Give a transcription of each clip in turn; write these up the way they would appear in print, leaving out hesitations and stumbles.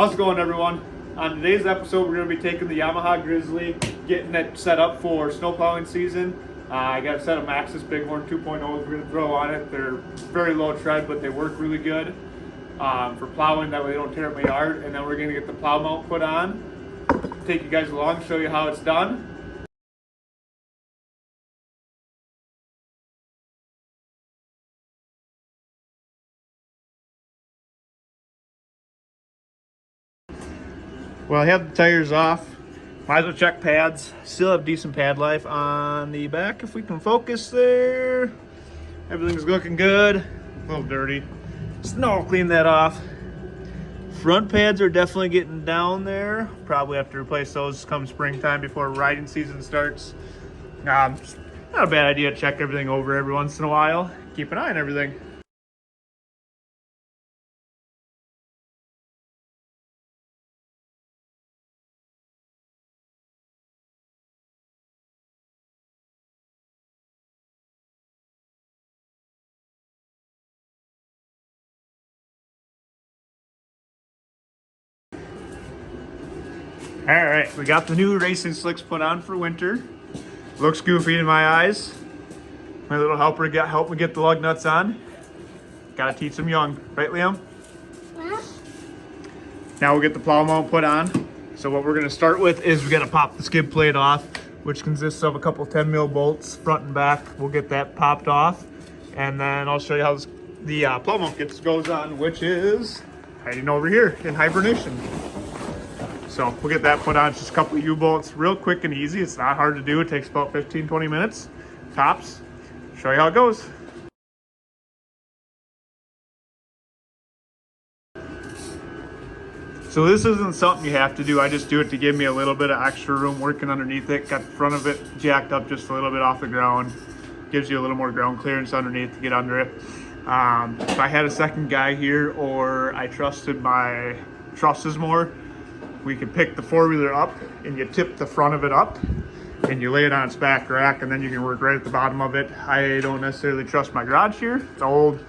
How's it going, everyone? On today's episode, we're going to be taking the Yamaha Grizzly, getting it set up for snow plowing season. I got a set of Maxxis Bighorn 2.0s we're going to throw on it. They're very low tread, but they work really good for plowing. That way they don't tear up my yard. And then we're going to get the plow mount put on, take you guys along, show you how it's done. Well, I have the tires off. Might as well check pads. Still have decent pad life on the back if we can focus there. Everything's looking good. A little dirty. Snow, clean that off. Front pads are definitely getting down there. Probably have to replace those come springtime before riding season starts. Not a bad idea to check everything over every once in a while. Keep an eye on everything. All right, we got the new racing slicks put on for winter. Looks goofy in my eyes. My little helper helped me get the lug nuts on. Gotta teach them young, right, Liam? Yeah. Now we'll get the plow mount put on. So what we're gonna start with is we gotta pop the skid plate off, which consists of a couple 10 mil bolts front and back. We'll get that popped off, and then I'll show you how the plow mount goes on, which is hiding over here in hibernation. So we'll get that put on. It's just a couple of U-bolts, real quick and easy. It's not hard to do. It takes about 15-20 minutes tops. Show you how it goes. So this isn't something you have to do. I just do it to give me a little bit of extra room working underneath it. Got the front of it jacked up just a little bit off the ground. Gives you a little more ground clearance underneath to get under it. If I had a second guy here, or I trusted my trusses more, we could pick the four-wheeler up and you tip the front of it up and you lay it on its back rack, and then you can work right at the bottom of it. I don't necessarily trust my garage here. It's old.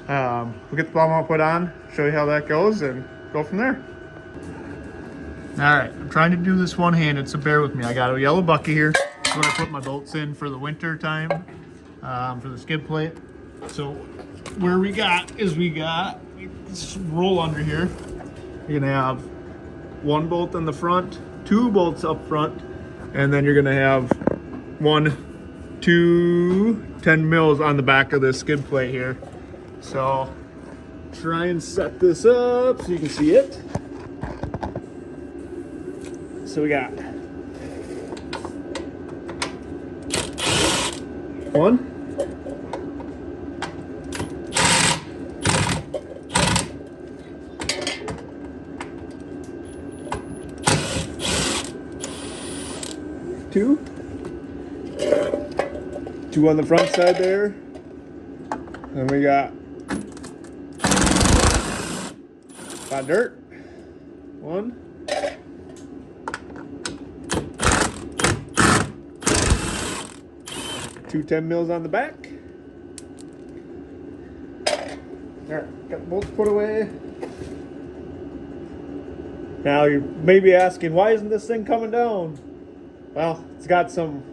We'll get the plow mount put on, show you how that goes, and go from there. All right, I'm trying to do this one-handed, so bear with me. I got a yellow bucket here. That's what I put my bolts in for the winter time, for the skid plate. So where we got this roll under here. You're gonna have one bolt in the front, two bolts up front, and then you're gonna have 10 mils on the back of this skid plate here. So try and set this up so you can see it. So we got one, two on the front side there, and we got dirt, one, two 10 mils on the back. All right, got the bolts put away. Now you may be asking, why isn't this thing coming down? Well, it's got some,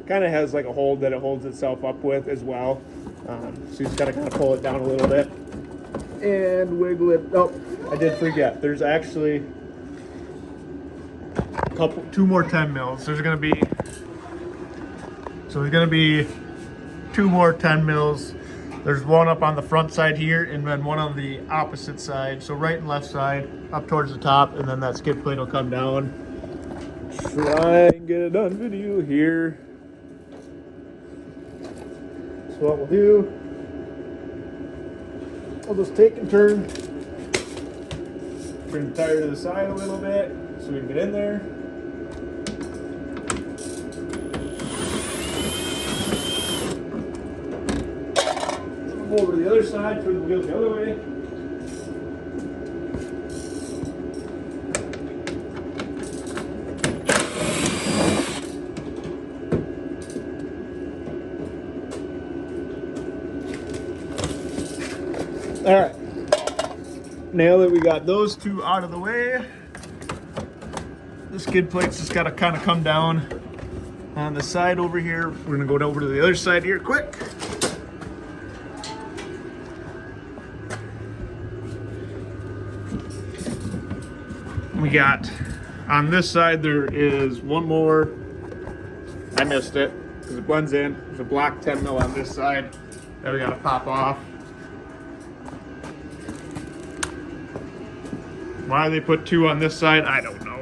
kind of has like a hold that it holds itself up with as well. So you just gotta kind of pull it down a little bit and wiggle it. Oh, I did forget. There's actually two more 10 mils. There's gonna be two more 10 mils. There's one up on the front side here, and then one on the opposite side. So right and left side, up towards the top, and then that skid plate will come down. Try and get it on video here. So what we'll do, I'll just take and turn, bring the tire to the side a little bit so we can get in there. Move over to the other side, turn the wheel the other way. All right, now that we got those two out of the way, the skid plate's just got to kind of come down on the side over here. We're going to go over to the other side here quick. We got on this side, there is one more. I missed it because it blends in. There's a black 10 mil on this side that we got to pop off. Why they put two on this side, I don't know.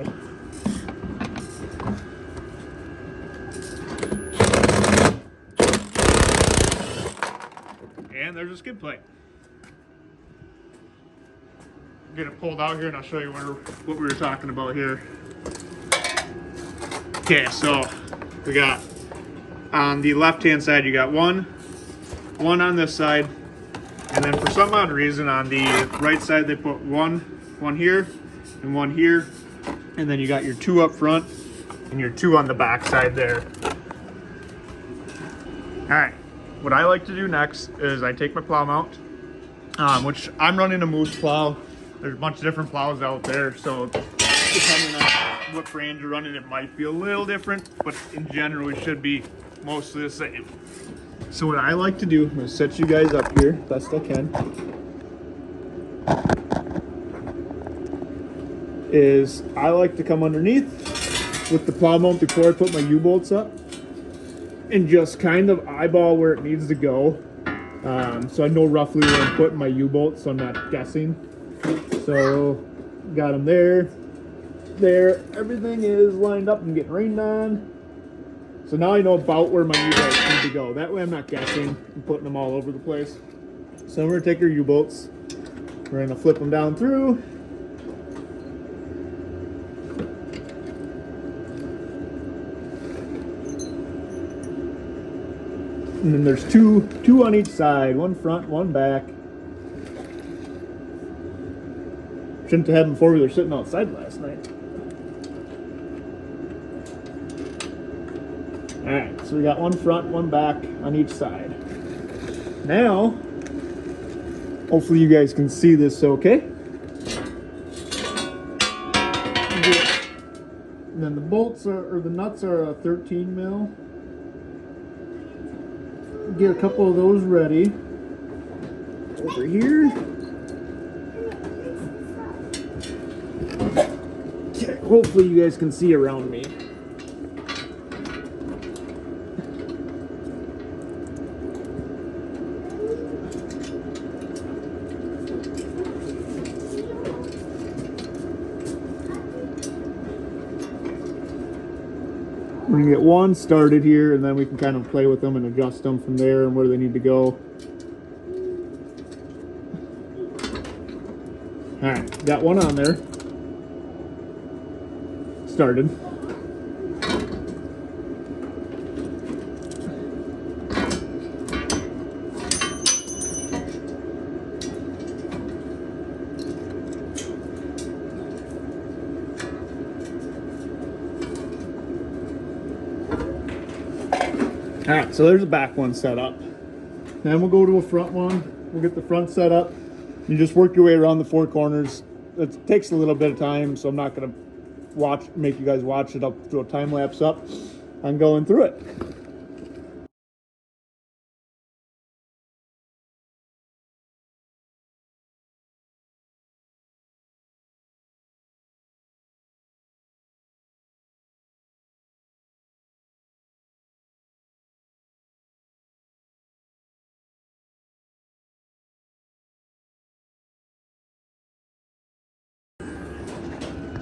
And there's a skid plate. Get it pulled out here and I'll show you what we were talking about here. Okay, so we got on the left hand side, you got one on this side, and then for some odd reason on the right side they put one here and one here, and then you got your two up front and your two on the back side there. All right, what I like to do next is I take my plow mount, which I'm running a Moose plow. There's a bunch of different plows out there, so depending on what brand you're running, it might be a little different, but in general it should be mostly the same. So what I like to do, I'm going to set you guys up here best I can, is I like to come underneath with the plow mount before I put my U-bolts up and just kind of eyeball where it needs to go, so I know roughly where I'm putting my U-bolts, so I'm not guessing. So got them there, everything is lined up and getting rained on. So now I know about where my U-bolts need to go. That way I'm not guessing and putting them all over the place. So we're gonna take our U-bolts, we're gonna flip them down through. And then there's two on each side, one front, one back. Shouldn't have had them before we were sitting outside last night. All right, so we got one front, one back on each side. Now, hopefully you guys can see this okay. And then the bolts or the nuts are a 13 mil. Get a couple of those ready over here. Okay, hopefully you guys can see around me. We're gonna get one started here, and then we can kind of play with them and adjust them from there and where they need to go. All right, got one on there. Started. All right, so there's a back one set up. Then we'll go to a front one. We'll get the front set up. You just work your way around the four corners. It takes a little bit of time, so I'm not gonna make you guys watch it. I'll throw a time lapse up. I'm going through it.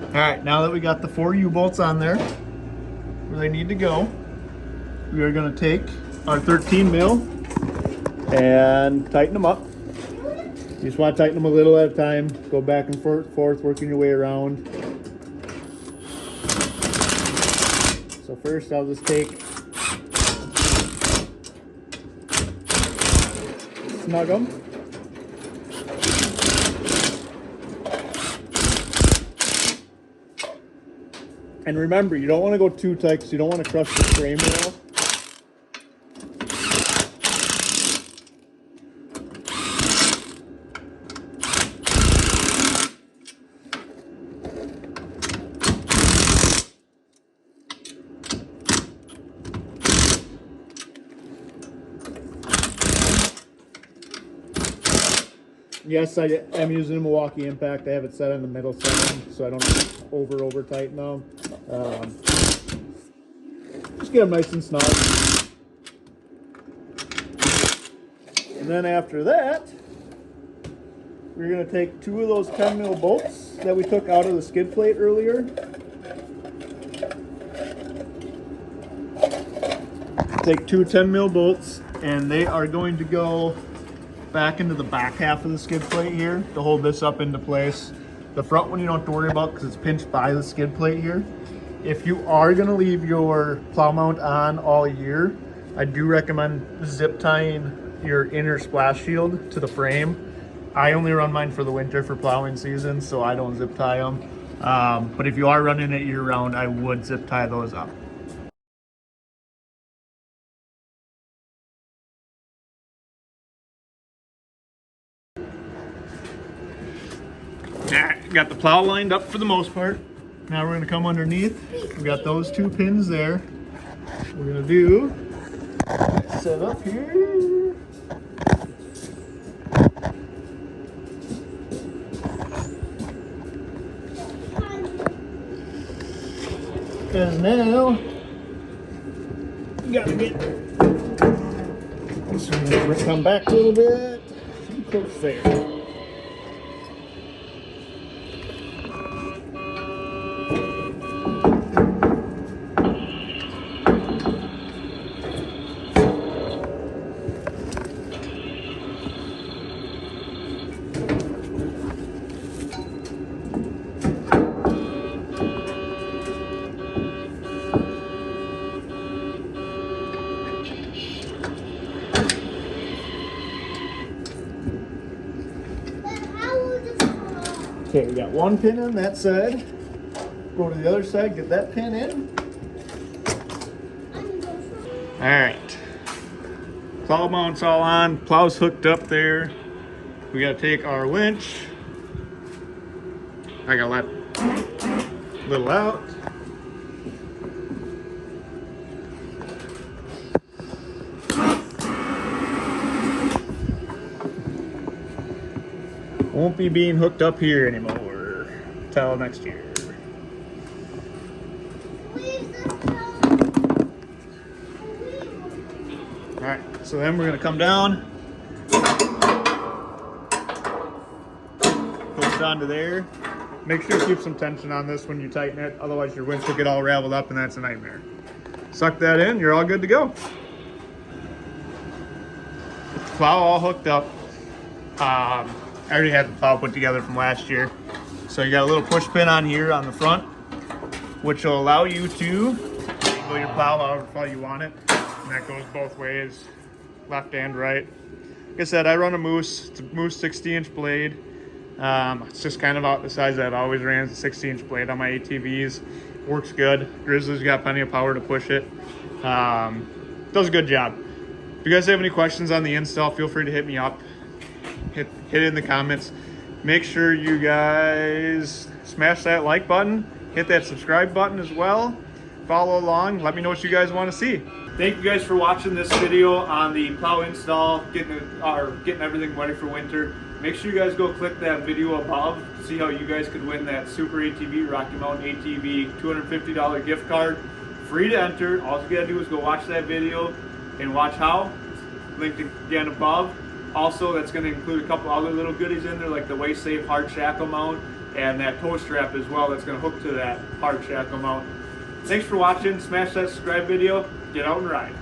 All right, now that we got the 4 U-bolts on there where they need to go, we are going to take our 13 mil and tighten them up. You just want to tighten them a little at a time. Go back and forth, working your way around. So first I'll just take, snug them. And remember, you don't want to go too tight because you don't want to crush the frame wheel. Yes, I am using a Milwaukee Impact. I have it set in the middle setting so I don't over tighten them. Just get them nice and snug. And then after that, we're going to take 2 of those 10mm bolts that we took out of the skid plate earlier. Take 2 10mm bolts, and they are going to go back into the back half of the skid plate here to hold this up into place. The front one you don't have to worry about because it's pinched by the skid plate here. If you are going to leave your plow mount on all year, I do recommend zip tying your inner splash shield to the frame. I only run mine for the winter for plowing season, so I don't zip tie them. But if you are running it year round, I would zip tie those up. Alright, got the plow lined up for the most part. Now we're going to come underneath. We got those 2 pins there. We're going to do set up here. Because now we got to get this one. Let's come back a little bit. Close there. Okay, we got 1 pin in that side. Go to the other side, get that pin in. All right, plow mount's all on, plow's hooked up there. We gotta take our winch. I gotta let a little out. Won't be being hooked up here anymore till next year. Alright, so then we're going to come down, hook it onto there. Make sure you keep some tension on this when you tighten it, otherwise your winch will get all raveled up and that's a nightmare. Suck that in, you're all good to go. Plow all hooked up. I already had the plow put together from last year. So you got a little push pin on here on the front, which will allow you to angle your plow however far you want it. And that goes both ways, left and right. Like I said, I run a Moose. It's a Moose 60-inch blade. It's just kind of about the size that I've always ran. It's a 60-inch blade on my ATVs. Works good. Grizzly's got plenty of power to push it. Does a good job. If you guys have any questions on the install, feel free to hit me up. Hit it in the comments. Make sure you guys smash that like button. Hit that subscribe button as well. Follow along. Let me know what you guys want to see. Thank you guys for watching this video on the plow install, getting everything ready for winter. Make sure you guys go click that video above to see how you guys could win that Super ATV, Rocky Mountain ATV $250 gift card. Free to enter. All you gotta do is go watch that video and watch how. Linked again above. Also, that's going to include a couple other little goodies in there, like the Waist Safe hard shackle mount and that toe strap as well that's going to hook to that hard shackle mount. Thanks for watching. Smash that subscribe video. Get out and ride.